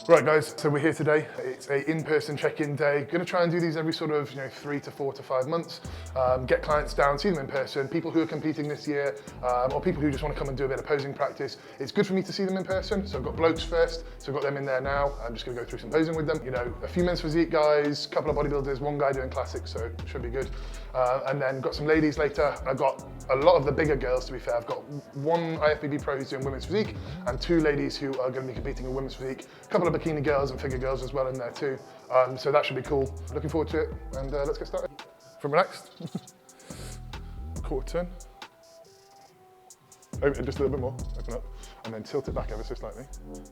Right guys, so we're here today. It's a in-person check-in day. Gonna try and do these every sort of 3 to 4 to 5 months. Get clients down, see them in person, people who are competing this year, or people who just want to come and do a bit of posing practice. It's good for me to see them in person, so I've got blokes first, so I've got them in there now. I'm just gonna go through some posing with them. A few men's physique guys, a couple of bodybuilders, one guy doing classics, so it should be good. And then got some ladies later. I've got a lot of the bigger girls, to be fair. I've got one IFBB pro who's doing women's physique, and 2 ladies who are gonna be competing in women's physique. A couple of bikini girls and figure girls as well in there too. So that should be cool. Looking forward to it, and let's get started. From relaxed. Quarter turn. Open it just a little bit more, open up, and then tilt it back ever so slightly.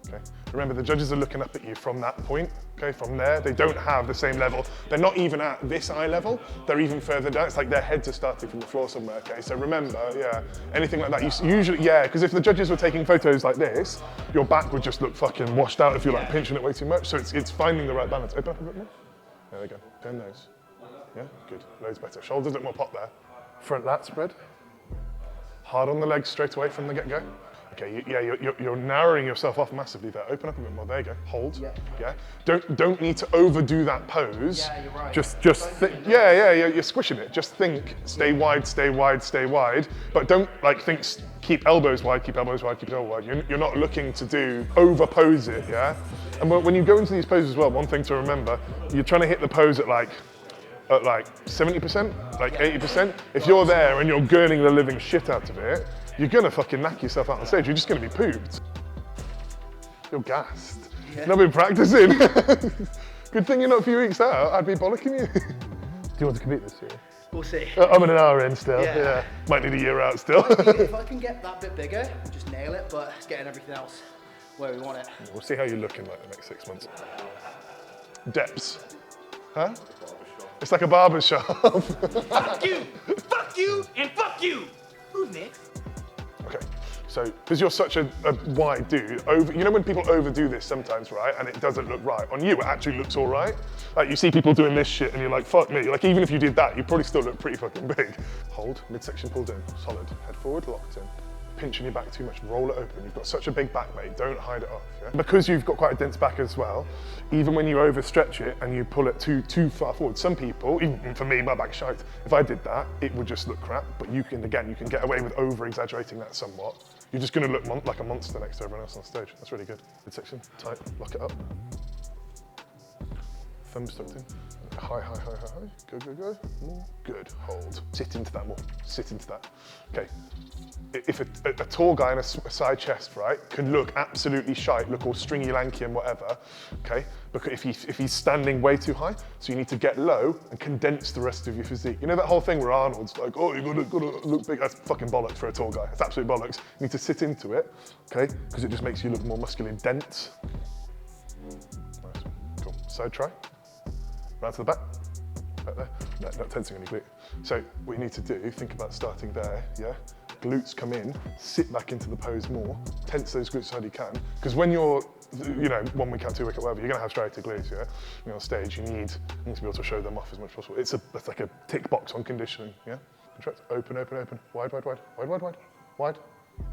Okay. Remember, the judges are looking up at you from that point, okay, from there. They don't have the same level. They're not even at this eye level, they're even further down. It's like their heads are starting from the floor somewhere, okay? So remember, yeah, anything like that, you usually, yeah, because if the judges were taking photos like this, your back would just look fucking washed out if you're like pinching it way too much. So it's finding the right balance. Open up a bit more. There we go, turn those. Yeah, good, loads better. Shoulders look more pop there. Front lat spread. Hard on the legs straight away from the get-go. Okay, you're narrowing yourself off massively there. Open up a bit more. There you go. Hold. Yeah. Don't need to overdo that pose. Yeah, you're right. Just think. Yeah. You're squishing it. Just think. Stay wide. Stay wide. Stay wide. But don't think. Keep elbows wide. Keep elbows wide. Keep elbows wide. You're not looking to do over-pose it. Yeah. And when you go into these poses as well, one thing to remember: you're trying to hit the pose at like 70%, like 80%. If you're there and you're gurning the living shit out of it, you're gonna fucking knock yourself out on stage. You're just gonna be pooped. You're gassed. Yeah. Not been practicing. Good thing you're not a few weeks out. I'd be bollocking you. Do you want to compete this year? We'll see. I'm an hour in still. Yeah. Might need a year out still. If I can get that bit bigger, just nail it, but it's getting everything else where we want it. We'll see how you look in like the next 6 months. Depths. Huh? It's like a barber shop. Fuck you, and fuck you. Who's next? Okay, so because you're such a wide dude, when people overdo this sometimes, right, and it doesn't look right, on you it actually looks all right. Like you see people doing this shit and you're like, fuck me. Like even if you did that, you probably still look pretty fucking big. Hold, midsection pulled in, solid. Head forward, locked in. Pinching your back too much, roll it open. You've got such a big back, mate, don't hide it off. Yeah? Because you've got quite a dense back as well, even when you overstretch it and you pull it too far forward, some people, even for me, my back's shite, if I did that, it would just look crap, but you can get away with over-exaggerating that somewhat. You're just gonna look like a monster next to everyone else on stage. That's really good. Midsection, tight, lock it up. Thumbs tucked in. High. Go. More. Good. Hold. Sit into that more. Sit into that. Okay. If a tall guy in a side chest, right, can look absolutely shite, look all stringy, lanky and whatever, okay? Because if he's standing way too high, so you need to get low and condense the rest of your physique. You know that whole thing where Arnold's like, oh, you gotta look big. That's fucking bollocks for a tall guy. That's absolute bollocks. You need to sit into it, okay? Because it just makes you look more muscularly dense. Nice. Cool. Side try. Round to the back there. No, not tensing any glute. So what you need to do, think about starting there, yeah? Glutes come in, sit back into the pose more, tense those glutes as hard as you can, because when you're, 1 week out, 2 week out, whatever, you're gonna have striated glutes, yeah? You're on stage, you need to be able to show them off as much as possible. It's like a tick box on conditioning, yeah? Contract, open, wide.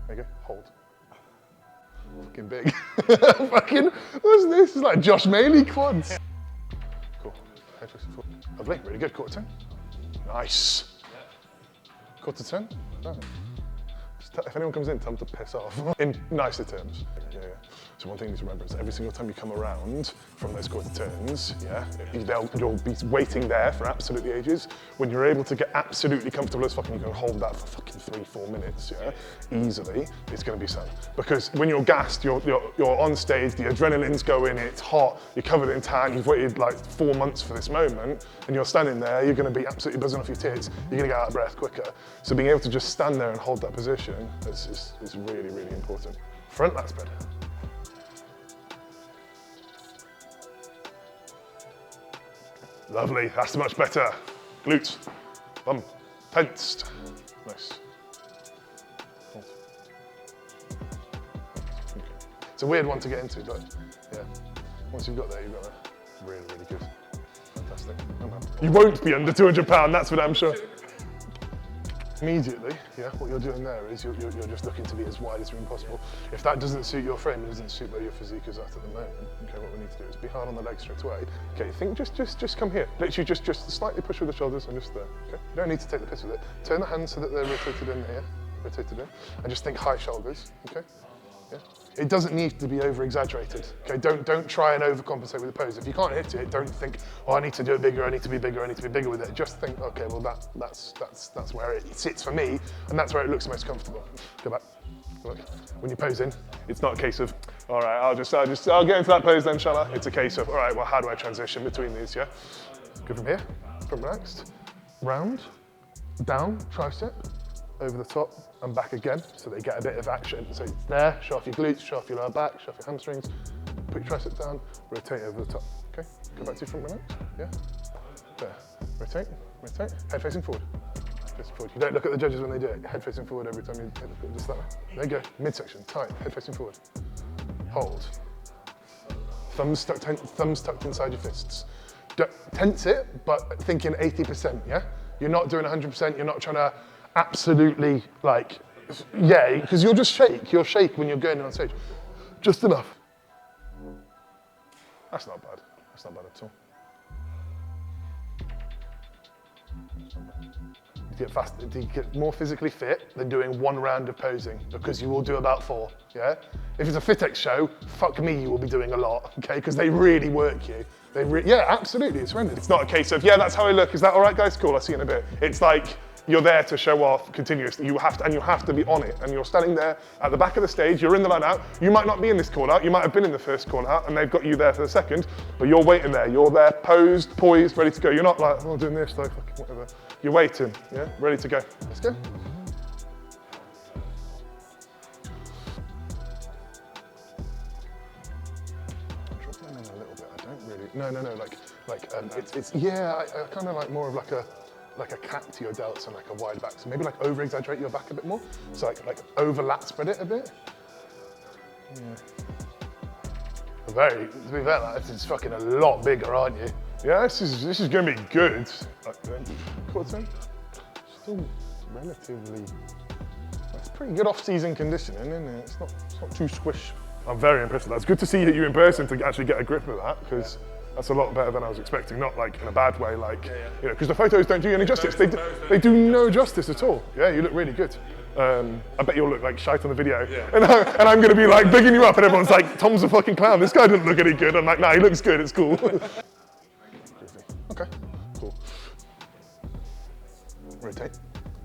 There you go, hold. Fucking big. Fucking, what's this? It's like Josh Maley quads. Cool. Lovely, really good. Quarter turn. Nice. Quarter turn. Oh. If anyone comes in, tell them to piss off. In nicer terms. Yeah. So one thing you need to remember is every single time you come around from those quarter turns, yeah, you'll be waiting there for absolutely ages. When you're able to get absolutely comfortable as fucking, you can hold that for fucking 3-4 minutes, yeah, easily, it's gonna be sad. Because when you're gassed, you're on stage, the adrenaline's going, it's hot, you're covered in tan, you've waited like 4 months for this moment, and you're standing there, you're gonna be absolutely buzzing off your tits, you're gonna get out of breath quicker. So being able to just stand there and hold that position is really, really important. Front lat spread. Lovely, that's much better. Glutes, bum, tensed. Nice. Hold. Okay. It's a weird one to get into, but yeah. Once you've got there, you've got there. Really, really good. Fantastic. You won't be under 200 pounds, that's for damn sure. Immediately, yeah, what you're doing there is you're just looking to be as wide as possible. If that doesn't suit your frame, it doesn't suit where your physique is at the moment, okay, what we need to do is be hard on the legs straight away. Okay, think just come here. Literally just slightly push with the shoulders and just there, okay? You don't need to take the piss with it. Turn the hands so that they're rotated in here, rotated in, and just think high shoulders, okay? Yeah. It doesn't need to be over-exaggerated. Okay, don't try and overcompensate with the pose. If you can't hit it, don't think, oh, I need to do it bigger, I need to be bigger, I need to be bigger with it. Just think, okay, well that's where it sits for me, and that's where it looks most comfortable. Go back. Look. When you're posing, it's not a case of, all right, I'll get into that pose then, shall I? It's a case of, all right, well, how do I transition between these? Yeah. Go from here, from relaxed, round, down, tricep, over the top and back again, so they get a bit of action. So it's there, show off your glutes, show off your lower back, show off your hamstrings, put your tricep down, rotate over the top. Okay, go back to your front relax, yeah? There, rotate, head facing forward. Facing forward. You don't look at the judges when they do it, head facing forward every time you hit the just that way. There you go, midsection, tight, head facing forward. Hold. Thumbs tucked inside your fists. Tense it, but thinking 80%, yeah? You're not doing 100%, you're not trying to absolutely, like, yeah, because you'll just shake. You'll shake when you're going on stage. Just enough. That's not bad. That's not bad at all. You get more physically fit than doing one round of posing, because you will do about 4, yeah? If it's a FitX show, fuck me, you will be doing a lot, okay? Because they really work you. Yeah, absolutely, it's horrendous. It's not a case of, yeah, that's how I look. Is that all right, guys? Cool, I'll see you in a bit. It's like, you're there to show off continuously. You have to be on it. And you're standing there at the back of the stage, you're in the line out. You might not be in this call out, you might have been in the first call out and they've got you there for the second, but you're waiting there. You're there, posed, poised, ready to go. You're not like, oh, doing this, like, fucking whatever. You're waiting, yeah, ready to go. Let's go. Drop them in a little bit, I don't really, no, it's yeah, I kind of like more of like a cap to your delts and like a wide back. So maybe like over exaggerate your back a bit more. So like overlap spread it a bit. Yeah. To be fair, like, this is fucking a lot bigger, aren't you? Yeah, this is gonna be good. Quarter, still relatively, that's pretty good off-season conditioning, isn't it? It's not too squish. I'm very impressed with that. It's good to see you in person to actually get a grip of that, because that's a lot better than I was expecting, not like in a bad way, like, you know, because the photos don't do you any justice. They do no justice at all. Yeah, you look really good. I bet you'll look like shite on the video. Yeah. And I'm gonna be like bigging you up and everyone's like, Tom's a fucking clown. This guy doesn't look any good. I'm like, nah, he looks good, it's cool. Okay, cool. Rotate.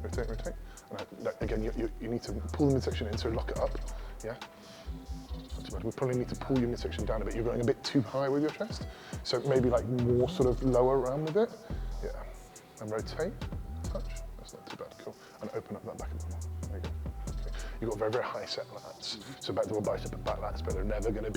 And again, you need to pull the midsection in, so lock it up, yeah? Not too bad. We probably need to pull your midsection down a bit. You're going a bit too high with your chest, so maybe like more sort of lower around with it. Yeah, and rotate, touch. That's not too bad, cool. And open up that back a bit more. There you go. Okay. You've got very, very high set lats. So back to a bicep and back lats, but they're never gonna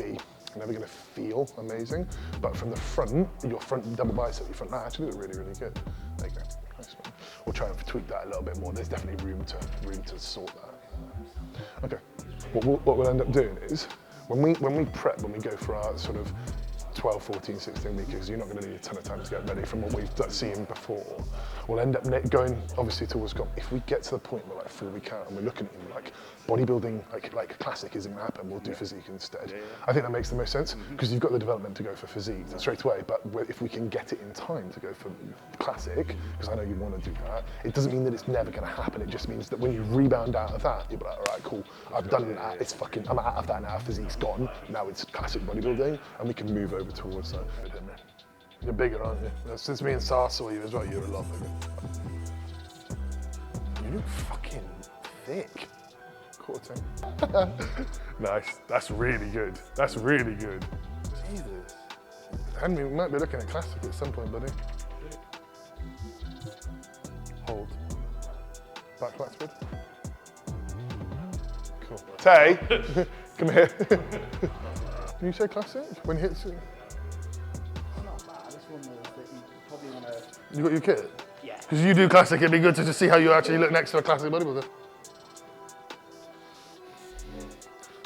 feel amazing. But from the front, your front double bicep, your front lat actually look really, really good. There you go. Nice one. We'll try and tweak that a little bit more. There's definitely room to sort that. Okay. What we'll end up doing is when we go for our sort of 12, 14, 16 weeks, because you're not going to need a ton of time to get ready from what we've seen before. We'll end up going obviously towards God. If we get to the point where like 4 week out and we're looking at like bodybuilding, like classic isn't going to happen, we'll do physique instead. I think that makes the most sense because you've got the development to go for physique straight away, but if we can get it in time to go for classic, because I know you want to do that, it doesn't mean that it's never going to happen. It just means that when you rebound out of that, you'll be like, all right, cool, I've done that, I'm out of that now, physique's gone, now it's classic bodybuilding, and we can move over towards that. You're bigger, aren't you? Since me and Sar saw you as well, you're a lot bigger. You look fucking thick. Quarter. Nice, that's really good. That's really good. Jesus. And we might be looking at classic at some point, buddy. Hold. Back flat spread. Cool. Tay, come here. Can you say classic? When he hits it? It's not bad. This one was that you probably want to... You got your kit? Yeah. Because you do classic, it'd be good to just see how you actually look next to a classic bodybuilder.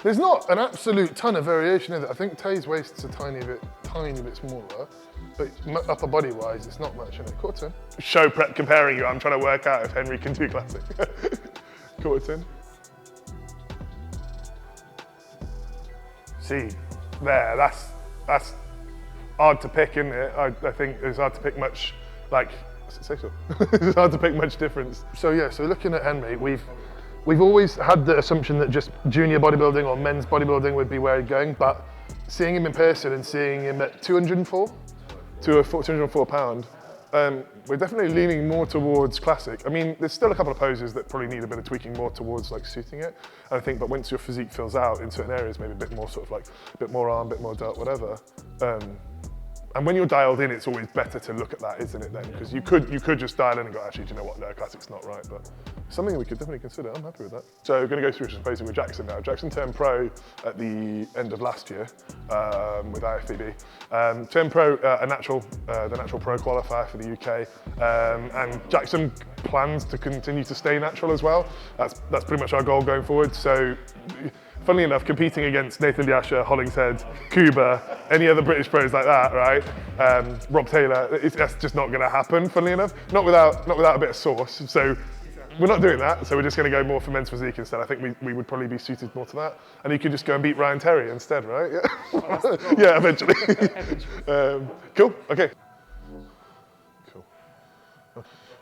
There's not an absolute ton of variation in it. I think Tay's waist's a tiny bit tiny bit smaller, but upper body wise, it's not much in it. Quarter turn. Show prep comparing you. I'm trying to work out if Henry can do classic. Quarter turn. See, there, that's hard to pick, isn't it? I think it's hard to pick much, like, say so. It's hard to pick much difference. So yeah, so looking at Henry, we've always had the assumption that just junior bodybuilding or men's bodybuilding would be where he's going, but seeing him in person and seeing him at 204 pound, we're definitely leaning more towards classic. I mean, there's still a couple of poses that probably need a bit of tweaking more towards like suiting it. And I think, but once your physique fills out in certain areas, maybe a bit more sort of like, a bit more arm, a bit more delt, whatever. And when you're dialed in, it's always better to look at that, isn't it then? Because you could just dial in and go, actually, do you know what, no, classic's not right, but something we could definitely consider. I'm happy with that. So we're going to go through some posing with Jackson now. Jackson turned pro at the end of last year with IFBB. Turned pro, the natural pro qualifier for the UK. And Jackson plans to continue to stay natural as well. That's pretty much our goal going forward. So, funnily enough, competing against Nathan Diasha, Hollingshead, Kuba, any other British pros like that, right? Rob Taylor, that's just not going to happen, funnily enough. Not without a bit of sauce. So we're not doing that. So we're just going to go more for men's physique instead. I think we would probably be suited more to that. And you could just go and beat Ryan Terry instead, right? Yeah, yeah, eventually. Cool, okay. Cool.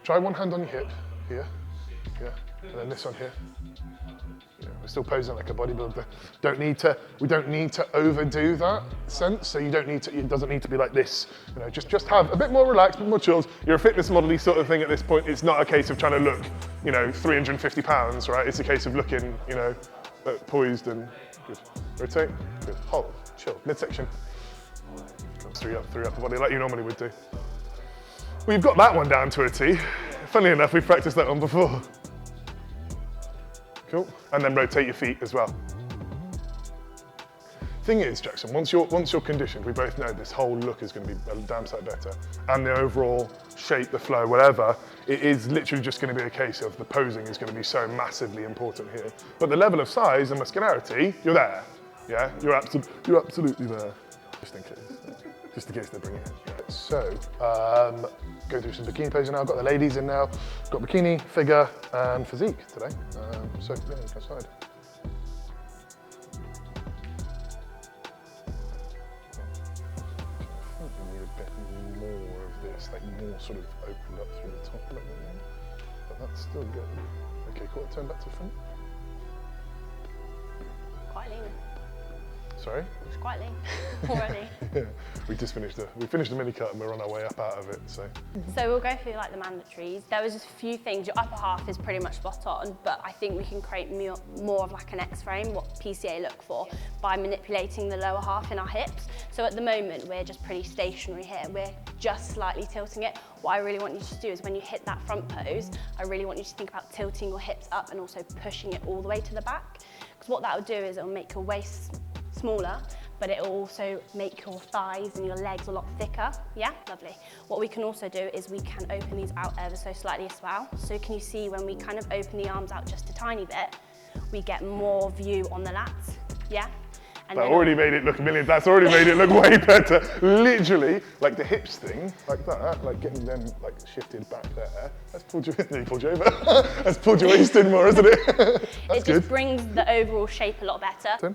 Try one hand on your hip, here, yeah, and then this one here. Yeah, we're still posing like a bodybuilder. We don't need to overdo that sense. So you don't need to. It doesn't need to be like this. You know, just have a bit more relaxed, a bit more chilled. You're a fitness model-y sort of thing at this point. It's not a case of trying to look, 350 pounds, right? It's a case of looking, poised and good. Rotate, good. Hold, chill, midsection. Three up the body like you normally would do. We've got that one down to a T. Funnily enough, we've practiced that one before. Cool, and then rotate your feet as well. Thing is, Jackson, once you're conditioned, we both know this whole look is going to be a damn sight better, and the overall shape, the flow, whatever. It is literally just going to be a case of the posing is going to be so massively important here. But the level of size and muscularity, you're there. Yeah, you're absolutely there. Just in case they bring it in. Yeah. So, go through some bikini posing now. I've got the ladies in now. Got bikini, figure, and physique today. So, yeah, let's go inside. I think we need a bit more of this, like more sort of opened up through the top a little bit more. But that's still good. Okay, cool. Turn back to front. Quite lean. Sorry? It's quite lean already. Yeah, we finished the mini cut and we're on our way up out of it, so. So we'll go through like the mandatories. There was just a few things. Your upper half is pretty much spot on, but I think we can create more of like an X-frame, what PCA look for, by manipulating the lower half in our hips. So at the moment, we're just pretty stationary here. We're just slightly tilting it. What I really want you to do is when you hit that front pose, I really want you to think about tilting your hips up and also pushing it all the way to the back. Because what that will do is it will make your waist smaller, but it will also make your thighs and your legs a lot thicker. Yeah, lovely. What we can also do is we can open these out ever so slightly as well. So can you see when we kind of open the arms out just a tiny bit, we get more view on the lats, yeah? And That's already made it look way better. Literally, like the hips thing, like that, like getting them like shifted back there. That's pulled you over. That's pulled your waist in more, isn't it? That's good. It just brings the overall shape a lot better. 10.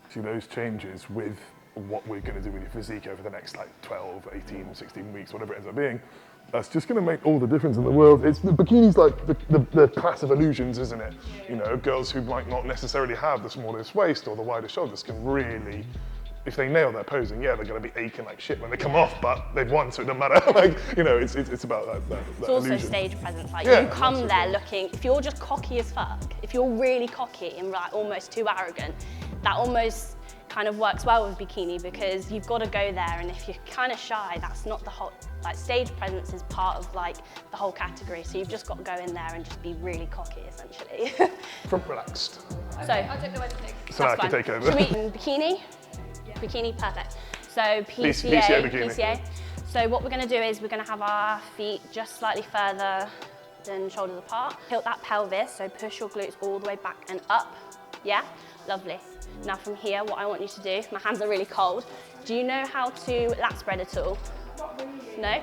See those changes with what we're going to do with your physique over the next like 12, 18, 16 weeks, whatever it ends up being. That's just going to make all the difference in the world. It's the bikini's like the class of illusions, isn't it? You know, girls who might not necessarily have the smallest waist or the widest shoulders can really, if they nail their posing, yeah, they're going to be aching like shit when they come off, but they've won, so it doesn't matter. Like, you know, it's about that It's also illusion. stage presence. Like Yeah, you come absolutely. there looking, if you're just cocky as fuck, if you're really cocky and like almost too arrogant, that almost kind of works well with bikini because you've got to go there, and if you're kind of shy, that's not the whole, like stage presence is part of like the whole category, so you've just got to go in there and just be really cocky essentially. Front relaxed. So, I don't know where to take. So I can take over. Should we bikini? Yeah. Bikini, perfect. So PCA bikini. PCA. So what we're going to do is we're going to have our feet just slightly further than shoulders apart. Tilt that pelvis, so push your glutes all the way back and up. Yeah, lovely. Now from here, what I want you to do, my hands are really cold. Do you know how to lat spread at all? No?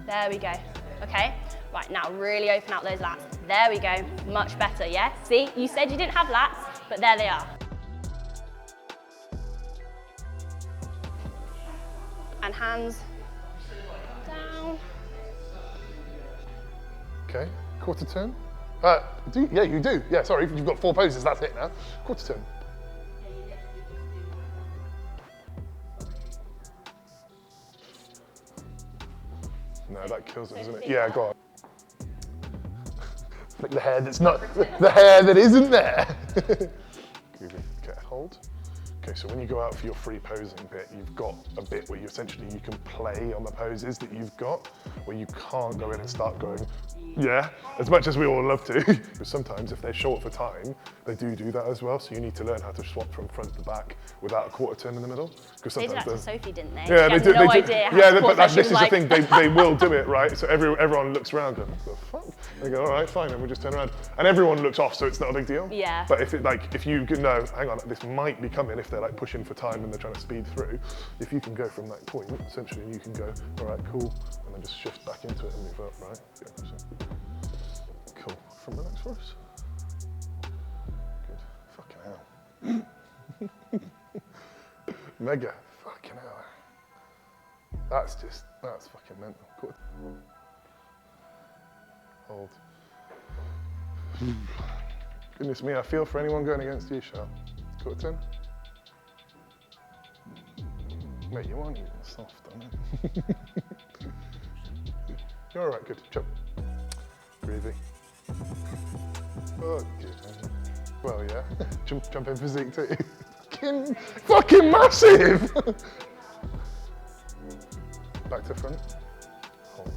There we go, okay? Right, now really open out those lats. There we go, much better, yeah? See, you said you didn't have lats, but there they are. And hands down. Okay, quarter turn. Yeah, you do. Yeah, sorry, you've got 4 poses, that's it now. Quarter turn. No, that kills it, doesn't it? Yeah, go on. Flick the hair that's not, the hair that isn't there. Okay, hold. Okay, so when you go out for your free posing bit, you've got a bit where you can play on the poses that you've got, where you can't go in and start going, yeah, as much as we all love to. But sometimes if they're short for time, they do that as well, so you need to learn how to swap from front to back without a quarter turn in the middle. They did that to Sophie, didn't they? Yeah, they do. No idea how yeah, but this is the thing, they will do it, right? So everyone looks around and the fuck? They go, all right, fine, and we just turn around. And everyone looks off, so it's not a big deal. Yeah. But if you can know, hang on, this might be coming if they're like pushing for time and they're trying to speed through. If you can go from that point, essentially you can go, all right, cool, and then just shift back into it and move up, right? Yeah, so. Cool. From relax for us. Good. Fucking hell. Mega. Fucking hell. That's fucking mental. Cool. Hold. Goodness me, I feel for anyone going against you, Shal. Quarter turn. Mate, you aren't even soft, aren't you? You're alright, good. Jump. Breathing. Oh, good. Well, yeah. Jump in physique too. Fucking massive! Back to front. Hold.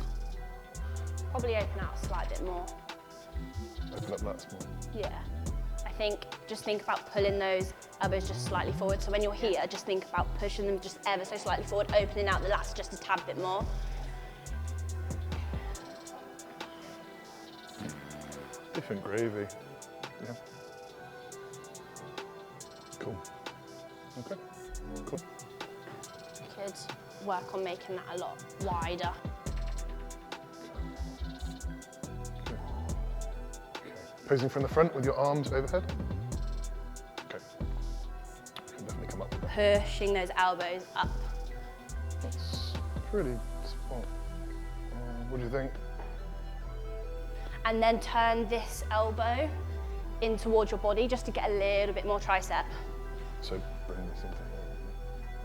Probably open out a slight bit more. Open up that small. Yeah. Just think about pulling those elbows just slightly forward. So when you're here, just think about pushing them just ever so slightly forward, opening out the lats just a tad bit more. Different gravy. Yeah. Cool. Okay. Cool. You could work on making that a lot wider. Posing from the front with your arms overhead. Okay. You can definitely come up with that. Pushing those elbows up. That's pretty spot. What do you think? And then turn this elbow in towards your body just to get a little bit more tricep. So bring this into here.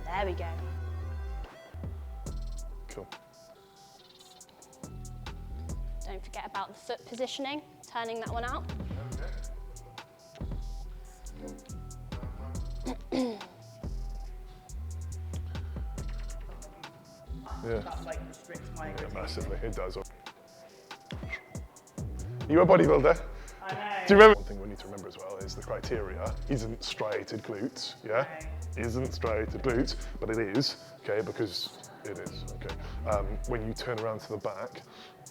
There we go. Cool. Don't forget about the foot positioning, turning that one out. Yeah. That like restricts my Yeah, massively, it does. You're a bodybuilder. I know. Do you remember? One thing we need to remember as well is the criteria isn't striated glutes, yeah? Isn't striated glutes, but it is, okay, because it is, okay. When you turn around to the back,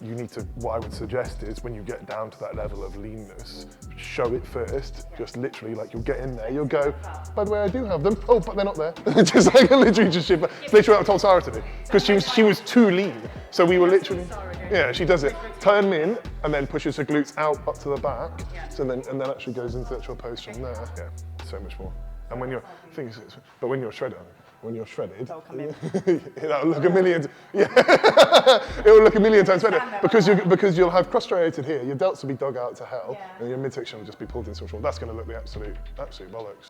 you need to, what I would suggest is when you get down to that level of leanness, show it first, just literally like you'll get in there, you'll go, by the way, I do have them. Oh, but they're not there. Just like literally just shift. It's literally what I told Sarah to do, because she was too lean. So we were literally, yeah, she does it. Turn in and then pushes her glutes out up to the back. So and then actually goes into the actual pose from there. Yeah, so much more. And when you're, but when you're shredded, That'll come in. that'll look a million. Yeah, it will look a million times better because you'll have cross striated here. Your delts will be dug out to hell, and your midsection will just be pulled in so short. That's going to look the absolute bollocks.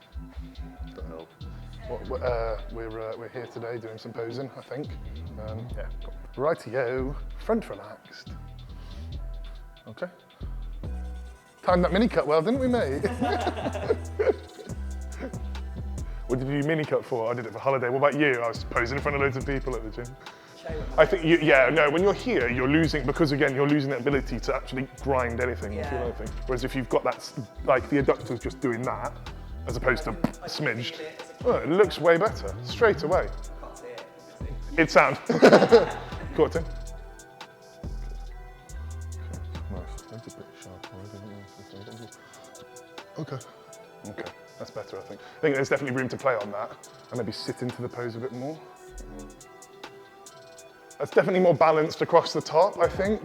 What the hell? We're here today doing some posing, I think. Yeah. Cool. Rightio, front relaxed. Okay. Timed that mini cut well, didn't we, mate? What did you mini cut for? I did it for holiday. What about you? I was posing in front of loads of people at the gym. I think, when you're here, you're losing, because again, you're losing the ability to actually grind anything, or feel anything. Whereas if you've got that, like the adductors just doing that, as opposed to smidged, it looks way better, straight away. It's sound. Got it. Nice. That's a bit sharp already. Okay. Okay, that's better, I think. I think there's definitely room to play on that. And maybe sit into the pose a bit more. That's definitely more balanced across the top, I think.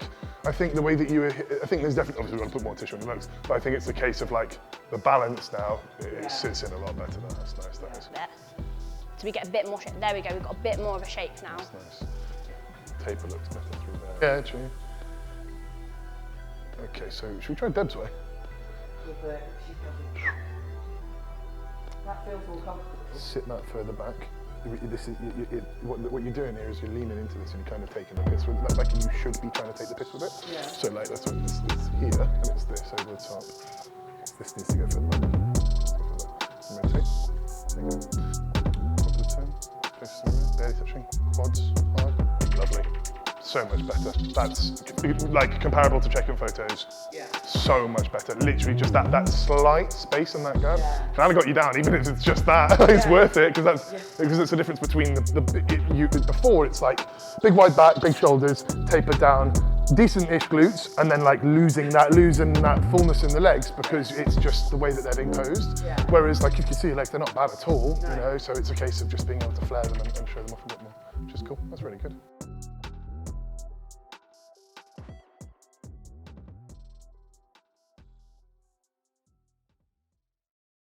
I think the way that you, I think there's definitely, obviously we've got to put more tissue on the legs, but I think it's a case of like, the balance now, it sits in a lot better now. That's nice, that is. So we get a bit more shape. There we go, we've got a bit more of a shape now. That's nice. Taper looks better through there. Yeah, true. Okay, so should we try Deb's way? That feels more comfortable. Sit that further back. This is, what you're doing here is you're leaning into this and you're kind of taking the piss with it, like you should be trying to take the piss with it. Yeah. So like that's what it's here and it's this over the top. This needs to go further back. Rotate. There you go. Onto the turn. Close to the room. Barely touching. Quads. Hard. Lovely. So much better. That's like comparable to check-in photos. Yeah. So much better. Literally just that slight space in that gap. Yeah. Kind of got you down, even if it's just that. It's worth it because it's the difference between before it's like big wide back, big shoulders, taper down, decent-ish glutes, and then like losing that fullness in the legs because it's just the way that they're being posed. Yeah. Whereas like if you see your legs, they're not bad at all, you know. So it's a case of just being able to flare them and show them off a bit more, which is cool. That's really good.